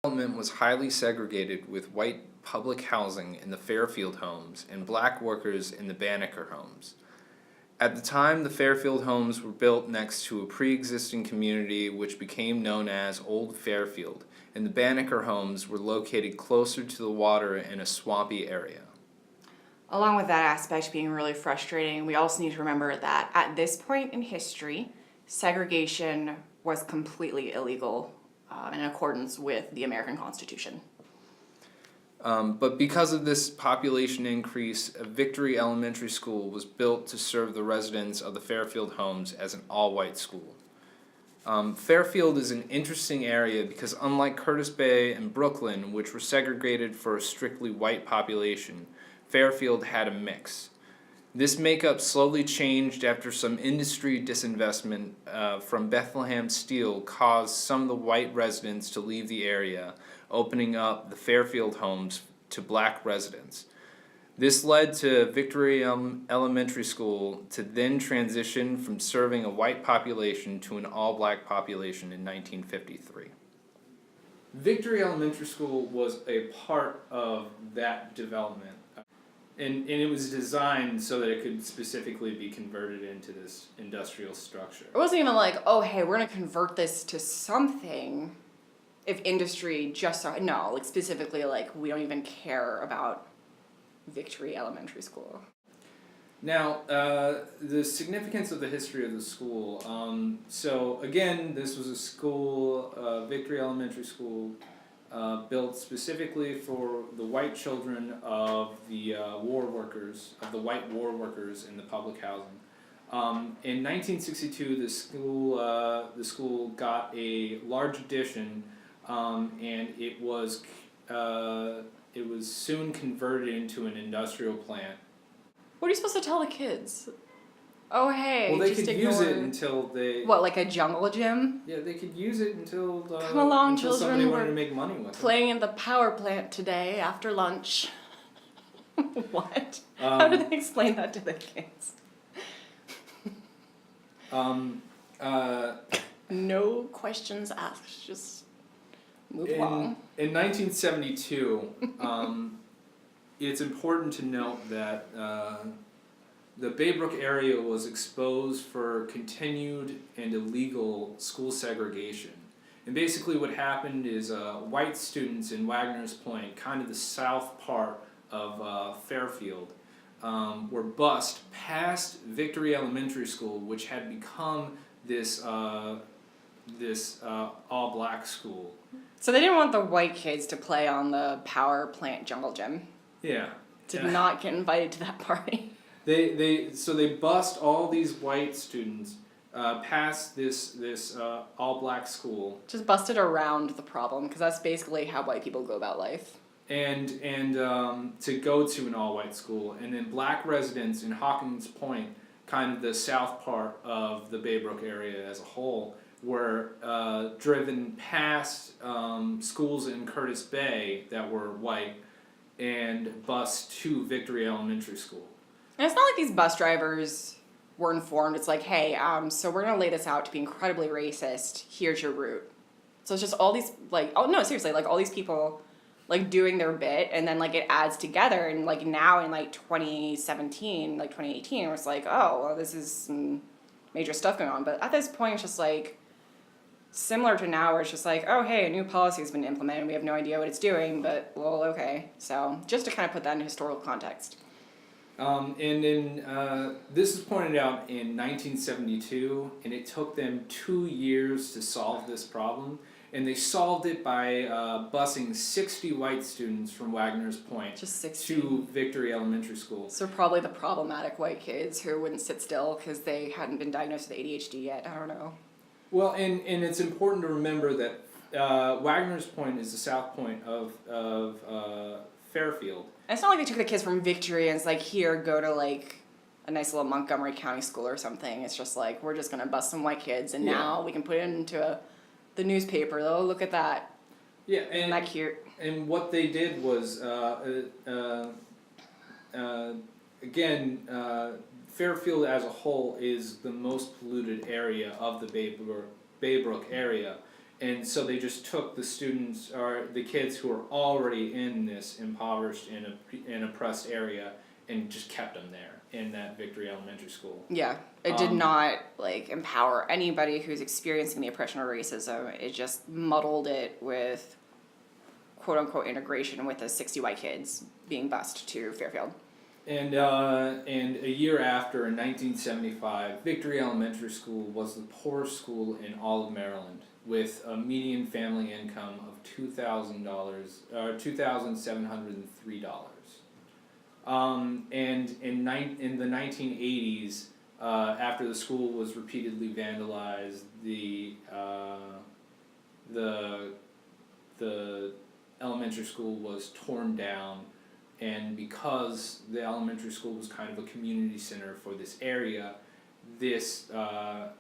Development was highly segregated with white public housing in the Fairfield homes and black workers in the Banneker homes. At the time, the Fairfield homes were built next to a pre-existing community which became known as Old Fairfield, and the Banneker homes were located closer to the water in a swampy area. Along with that aspect being really frustrating, we also need to remember that at this point in history, segregation was completely illegal in accordance with the American Constitution. But because of this population increase, a Victory Elementary School was built to serve the residents of the Fairfield homes as an all-white school. Fairfield is an interesting area because unlike Curtis Bay and Brooklyn, which were segregated for a strictly white population, Fairfield had a mix. This makeup slowly changed after some industry disinvestment from Bethlehem Steel caused some of the white residents to leave the area, opening up the Fairfield homes to black residents. This led to Victory Elementary School to then transition from serving a white population to an all-black population in 1953. Victory Elementary School was a part of that development. And it was designed so that it could specifically be converted into this industrial structure. It wasn't even like, oh, hey, we're going to convert this to something if industry just saw. No, like specifically, like, we don't even care about Victory Elementary School. Now, the significance of the history of the school. So again, this was a school, Victory Elementary School, built specifically for the white children of the war workers, of the white war workers in the public housing. In 1962, the school got a large addition, and it was soon converted into an industrial plant. What are you supposed to tell the kids? Oh, hey, well, they just could ignore. use it until they. What, like a jungle gym? Yeah, they could use it until. Come along, until children. Somebody We're wanted to make money with it. playing in the power plant today after lunch. What? How do they explain that to the kids? No questions asked. Just move along. In 1972, it's important to note that the Baybrook area was exposed for continued and illegal school segregation. And basically what happened is white students in Wagner's Point, kind of the south part of Fairfield, were bused past Victory Elementary School, which had become this all-black school. So they didn't want the white kids to play on the power plant jungle gym. Yeah. Did not get invited to that party. So they bust all these white students past this all-black school. Just busted around the problem, because that's basically how white people go about life. And to go to an all-white school, and then black residents in Hawkins Point, kind of the south part of the Baybrook area as a whole, were driven past schools in Curtis Bay that were white and bused to Victory Elementary School. And it's not like these bus drivers were informed. It's like, hey, so we're going to lay this out to be incredibly racist. Here's your route. So it's just all these, like, oh, no, seriously, like, all these people, like, doing their bit, and then, like, it adds together, and, like, now in, like, 2017, like, 2018, it's like, oh, well, this is some major stuff going on. But at this point, it's just, like, similar to now, where it's just like, oh, hey, a new policy has been implemented, we have no idea what it's doing, but, well, okay. So, just to kind of put that in historical context. This is pointed out in 1972, and it took them 2 years to solve this problem. And they solved it by busing 60 white students from Wagner's Point Just 60. to Victory Elementary School. So probably the problematic white kids who wouldn't sit still because they hadn't been diagnosed with ADHD yet. I don't know. Well, and it's important to remember that Wagner's Point is the south point of Fairfield. And it's not like they took the kids from Victory and it's like, here, go to like a nice little Montgomery County school or something. It's just like, we're just going to bust some white kids and now we can put it into the newspaper. Oh, look at that. Yeah, Isn't that cute? And what they did was, Fairfield as a whole is the most polluted area of the Baybrook area. And so they just took the students or the kids who were already in this impoverished and oppressed area and just kept them there in that Victory Elementary School. Yeah, it did not like empower anybody who's experiencing the oppression or racism. It just muddled it with quote unquote integration with the 60 white kids being bused to Fairfield. And a year after, in 1975, Victory Elementary School was the poorest school in all of Maryland, with a median family income of $2,703. And in the 1980s, after the school was repeatedly vandalized, the elementary school was torn down, and because the elementary school was kind of a community center for this area, this led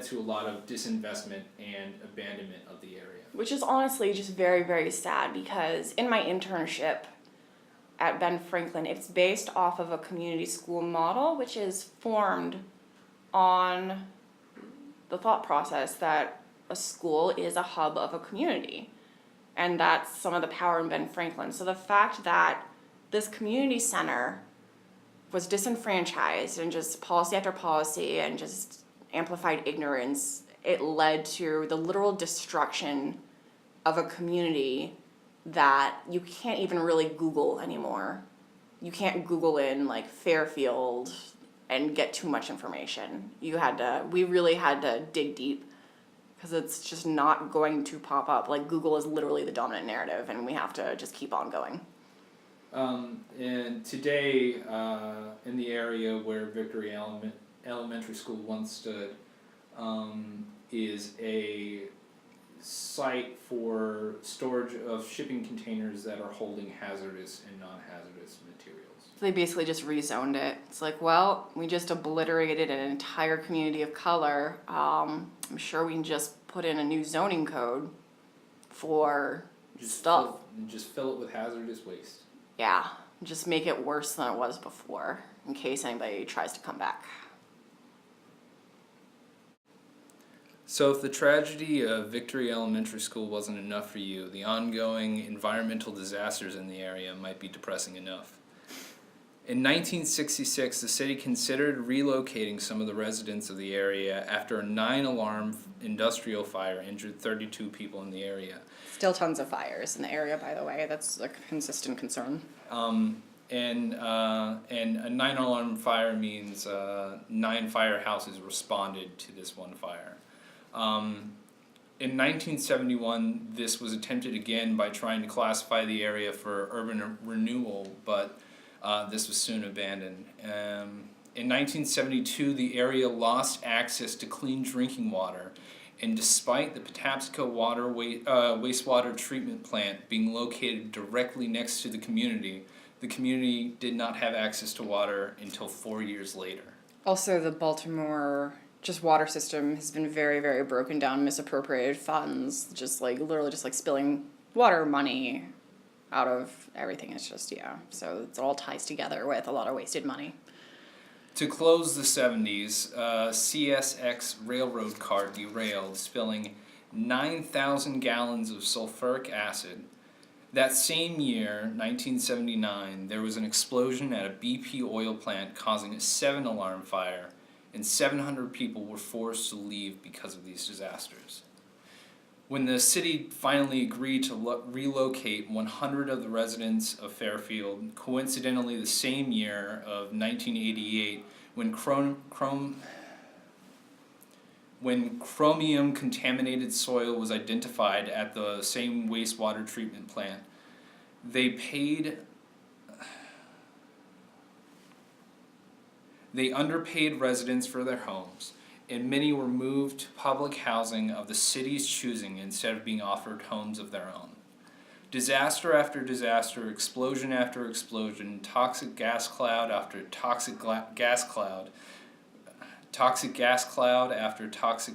to a lot of disinvestment and abandonment of the area. Which is honestly just very, very sad, because in my internship at Ben Franklin, it's based off of a community school model, which is formed on the thought process that a school is a hub of a community. And that's some of the power in Ben Franklin. So the fact that this community center was disenfranchised and just policy after policy and just amplified ignorance, it led to the literal destruction of a community that you can't even really Google anymore. You can't Google in like Fairfield and get too much information. We really had to dig deep, because it's just not going to pop up. Like, Google is literally the dominant narrative, and we have to just keep on going. And today, in the area where Victory Elementary School once stood, is a site for storage of shipping containers that are holding hazardous and non-hazardous materials. So they basically just rezoned it. It's like, well, we just obliterated an entire community of color. I'm sure we can just put in a new zoning code for stuff. Just fill it with hazardous waste. Yeah, just make it worse than it was before, in case anybody tries to come back. So if the tragedy of Victory Elementary School wasn't enough for you, the ongoing environmental disasters in the area might be depressing enough. In 1966, the city considered relocating some of the residents of the area after a 9-alarm industrial fire injured 32 people in the area. Still tons of fires in the area, by the way. That's a consistent concern. And a 9-alarm fire means 9 firehouses responded to this one fire. In 1971, this was attempted again by trying to classify the area for urban renewal, but this was soon abandoned. In 1972, the area lost access to clean drinking water, and despite the Patapsco wastewater treatment plant being located directly next to the community did not have access to water until 4 years later. Also, the Baltimore water system has been very, very broken down, misappropriated funds, literally spilling water money out of everything. It's just, yeah. So it all ties together with a lot of wasted money. To close the 70s, CSX railroad car derailed, spilling 9,000 gallons of sulfuric acid. That same year, 1979, there was an explosion at a BP oil plant causing a 7-alarm fire, and 700 people were forced to leave because of these disasters. When the city finally agreed to relocate 100 of the residents of Fairfield, coincidentally the same year of 1988, when chromium-contaminated soil was identified at the same wastewater treatment plant, They underpaid residents for their homes, and many were moved to public housing of the city's choosing instead of being offered homes of their own. Disaster after disaster, explosion after explosion, toxic gas cloud after toxic gas cloud, toxic gas cloud after toxic